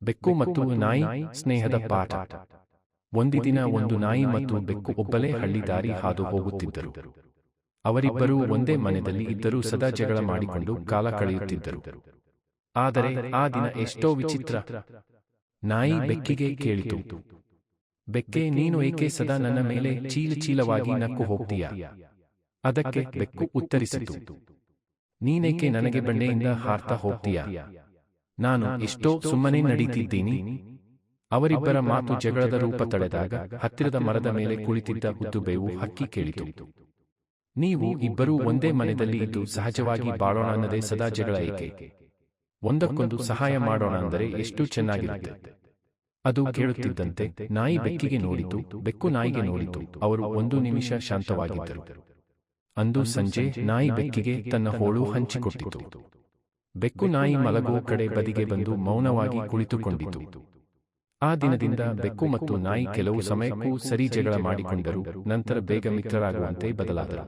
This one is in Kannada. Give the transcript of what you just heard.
ಬೆಕ್ಕು ಮತ್ತು ನಾಯಿ ಸ್ನೇಹದ ಪಾಠ. ಒಂದು ದಿನ ಒಂದು ನಾಯಿ ಮತ್ತು ಬೆಕ್ಕು ಒಬ್ಬಲೇ ಹಳ್ಳಿ ದಾರಿ ಹಾದು ಹೋಗುತ್ತಿದ್ದರು. ಅವರಿಬ್ಬರೂ ಒಂದೇ ಮನೆಯಲ್ಲಿ ಇದ್ದರೂ ಸದಾ ಜಗಳ ಮಾಡಿಕೊಂಡು ಕಾಲ ಕಳೆಯುತ್ತಿದ್ದರು. ಆದರೆ ಆ ದಿನ ಎಷ್ಟೋ ವಿಚಿತ್ರ. ನಾಯಿ ಬೆಕ್ಕಿಗೆ ಕೇಳಿತು, ಬೆಕ್ಕೆ, ನೀನು ಏಕೆ ಸದಾ ನನ್ನ ಮೇಲೆ ಚೀಲಚೀಲವಾಗಿ ನಕ್ಕು ಹೋಗ್ತೀಯಾ? ಅದಕ್ಕೆ ಬೆಕ್ಕು ಉತ್ತರಿಸಿತು, ನೀನೇಕೆ ನನಗೆ ಬಂಡೆಯಿಂದ ಹಾರ್ತಾ ಹೋಗ್ತೀಯಾ? ನಾನು ಎಷ್ಟೋ ಸುಮ್ಮನೆ ನಡೀತಿದ್ದೀನಿ. ಅವರಿಬ್ಬರ ಮಾತು ಜಗಳದ ರೂಪ ತಳೆದಾಗ ಹತ್ತಿರದ ಮರದ ಮೇಲೆ ಕುಳಿತಿದ್ದ ಉದ್ದುಬೇವು ಹಕ್ಕಿ ಕೇಳಿತು, ನೀವು ಇಬ್ಬರೂ ಒಂದೇ ಮನೆಯಲ್ಲಿ ಇದ್ದು ಸಹಜವಾಗಿ ಬಾಳೋಣ ಅನ್ನದೇ ಸದಾ ಜಗಳ ಏಕೆ? ಒಂದಕ್ಕೊಂದು ಸಹಾಯ ಮಾಡೋಣ ಅಂದರೆ ಎಷ್ಟು ಚೆನ್ನಾಗಿರುತ್ತೆ. ಅದು ಕೇಳುತ್ತಿದ್ದಂತೆ ನಾಯಿ ಬೆಕ್ಕಿಗೆ ನೋಡಿತು, ಬೆಕ್ಕು ನಾಯಿಗೆ ನೋಡಿತು. ಅವರು ಒಂದು ನಿಮಿಷ ಶಾಂತವಾಗಿದ್ದರು. ಅಂದು ಸಂಜೆ ನಾಯಿ ಬೆಕ್ಕಿಗೆ ತನ್ನ ಹೋಳು ಹಂಚಿಕೊಟ್ಟಿತು. ಬೆಕ್ಕು ನಾಯಿ ಮಲಗುವ ಕಡೆ ಬದಿಗೆ ಬಂದು ಮೌನವಾಗಿ ಕುಳಿತುಕೊಂಡಿತು. ಆ ದಿನದಿಂದ ಬೆಕ್ಕು ಮತ್ತು ನಾಯಿ ಕೆಲವು ಸಮಯಕ್ಕೂ ಸರಿ ಜಗಳ ಮಾಡಿಕೊಂಡರು, ನಂತರ ಬೇಗ ಮಿತ್ರರಾಗುವಂತೆ ಬದಲಾದರು.